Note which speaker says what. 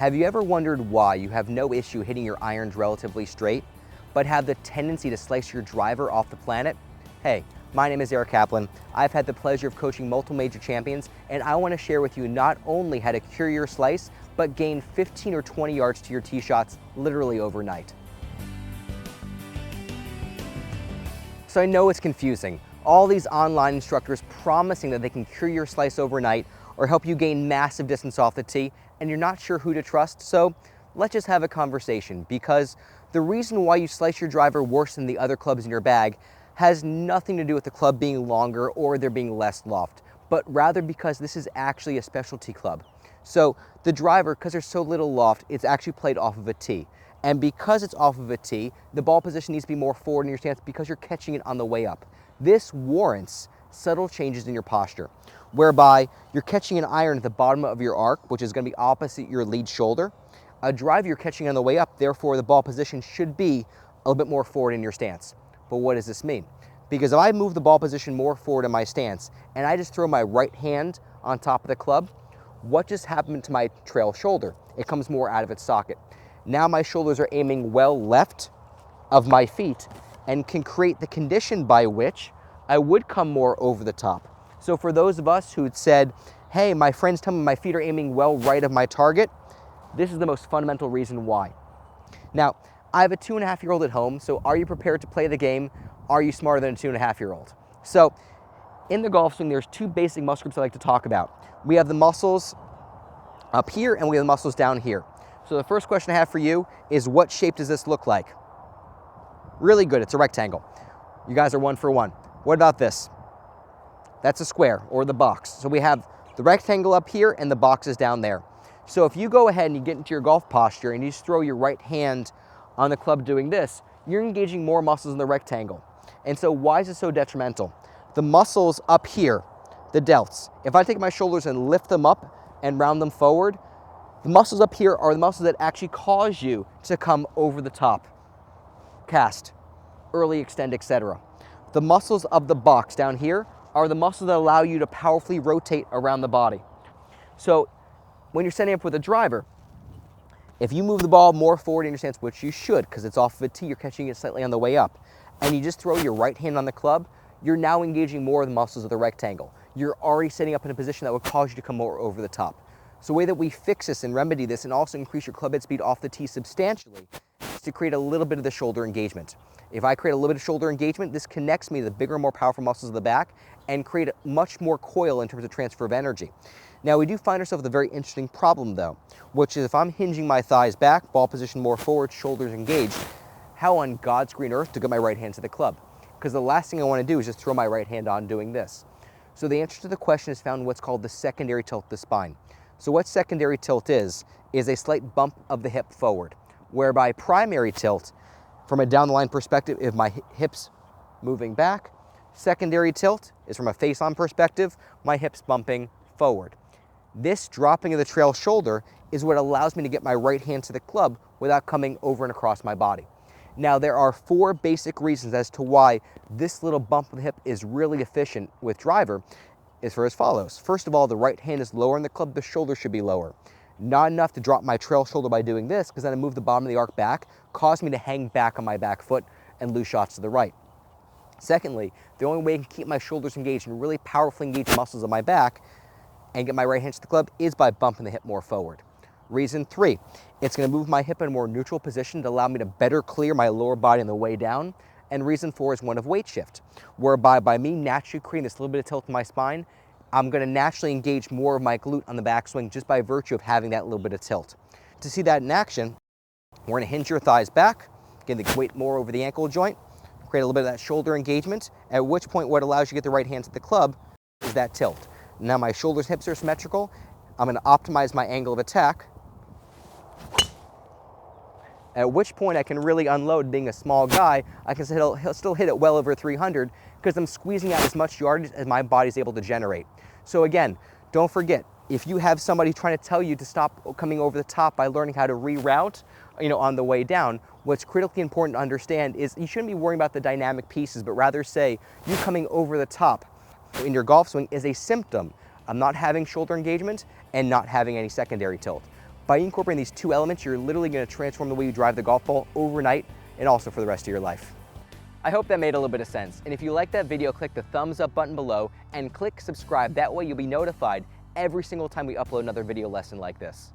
Speaker 1: Have you ever wondered why you have no issue hitting your irons relatively straight, but have the tendency to slice your driver off the planet? Hey, my name is Eric Kaplan. I've had the pleasure of coaching multiple major champions, and I want to share with you not only how to cure your slice, but gain 15 or 20 yards to your tee shots literally overnight. So I know it's confusing. All these online instructors promising that they can cure your slice overnight or help you gain massive distance off the tee, and you're not sure who to trust. So let's just have a conversation, because the reason why you slice your driver worse than the other clubs in your bag has nothing to do with the club being longer or there being less loft, but rather because this is actually a specialty club. So the driver, because there's so little loft, it's actually played off of a tee. And because it's off of a tee, the ball position needs to be more forward in your stance because you're catching it on the way up. This warrants subtle changes in your posture, whereby you're catching an iron at the bottom of your arc, which is going to be opposite your lead shoulder. A drive you're catching on the way up, therefore the ball position should be a little bit more forward in your stance. But what does this mean? Because if I move the ball position more forward in my stance and I just throw my right hand on top of the club, what just happened to my trail shoulder? It comes more out of its socket. Now my shoulders are aiming well left of my feet and can create the condition by which I would come more over the top. So for those of us who had said, hey, my friends tell me my feet are aiming well right of my target, this is the most fundamental reason why. Now, I have a 2.5-year-old at home, so are you prepared to play the game? Are you smarter than a 2.5-year-old? So in the golf swing, there's two basic muscle groups I like to talk about. We have the muscles up here and we have the muscles down here. So the first question I have for you is, what shape does this look like? Really good, it's a rectangle. You guys are 1 for 1. What about this? That's a square, or the box. So we have the rectangle up here and the box is down there. So if you go ahead and you get into your golf posture and you just throw your right hand on the club doing this, you're engaging more muscles in the rectangle. And so why is it so detrimental? The muscles up here, the delts, if I take my shoulders and lift them up and round them forward, the muscles up here are the muscles that actually cause you to come over the top, cast, early extend, etc. The muscles of the box down here are the muscles that allow you to powerfully rotate around the body. So when you're setting up with a driver, if you move the ball more forward in your stance, which you should because it's off of a tee, you're catching it slightly on the way up, and you just throw your right hand on the club, you're now engaging more of the muscles of the rectangle. You're already setting up in a position that would cause you to come more over the top. So the way that we fix this and remedy this and also increase your club head speed off the tee substantially is to create a little bit of the shoulder engagement. If I create a little bit of shoulder engagement, this connects me to the bigger, more powerful muscles of the back and create much more coil in terms of transfer of energy. Now we do find ourselves with a very interesting problem though, which is if I'm hinging my thighs back, ball position more forward, shoulders engaged, how on God's green earth to get my right hand to the club? Because the last thing I want to do is just throw my right hand on doing this. So the answer to the question is found in what's called the secondary tilt of the spine. So what secondary tilt is a slight bump of the hip forward, whereby primary tilt, from a down the line perspective, if my hips moving back, secondary tilt is from a face-on perspective, my hips bumping forward. This dropping of the trail shoulder is what allows me to get my right hand to the club without coming over and across my body. Now there are 4 basic reasons as to why this little bump of the hip is really efficient with driver, is for as follows. First of all, the right hand is lower in the club, the shoulder should be lower. Not enough to drop my trail shoulder by doing this, because then I move the bottom of the arc back, cause me to hang back on my back foot and lose shots to the right. Secondly, the only way I can keep my shoulders engaged and really powerfully engage the muscles of my back and get my right hand to the club is by bumping the hip more forward. Reason 3, it's going to move my hip in a more neutral position to allow me to better clear my lower body on the way down. And reason 4 is one of weight shift, whereby by me naturally creating this little bit of tilt in my spine, I'm going to naturally engage more of my glute on the backswing just by virtue of having that little bit of tilt. To see that in action, we're going to hinge your thighs back, get the weight more over the ankle joint, create a little bit of that shoulder engagement, at which point what allows you to get the right hand to the club is that tilt. Now my shoulders, hips are symmetrical. I'm going to optimize my angle of attack, at which point I can really unload. Being a small guy, I can still hit it well over 300 because I'm squeezing out as much yardage as my body's able to generate. So again, don't forget, if you have somebody trying to tell you to stop coming over the top by learning how to reroute, on the way down, what's critically important to understand is you shouldn't be worrying about the dynamic pieces, but rather say you coming over the top in your golf swing is a symptom of not having shoulder engagement and not having any secondary tilt. By incorporating these two elements, you're literally going to transform the way you drive the golf ball overnight and also for the rest of your life. I hope that made a little bit of sense. And if you like that video, click the thumbs up button below and click subscribe. That way you'll be notified every single time we upload another video lesson like this.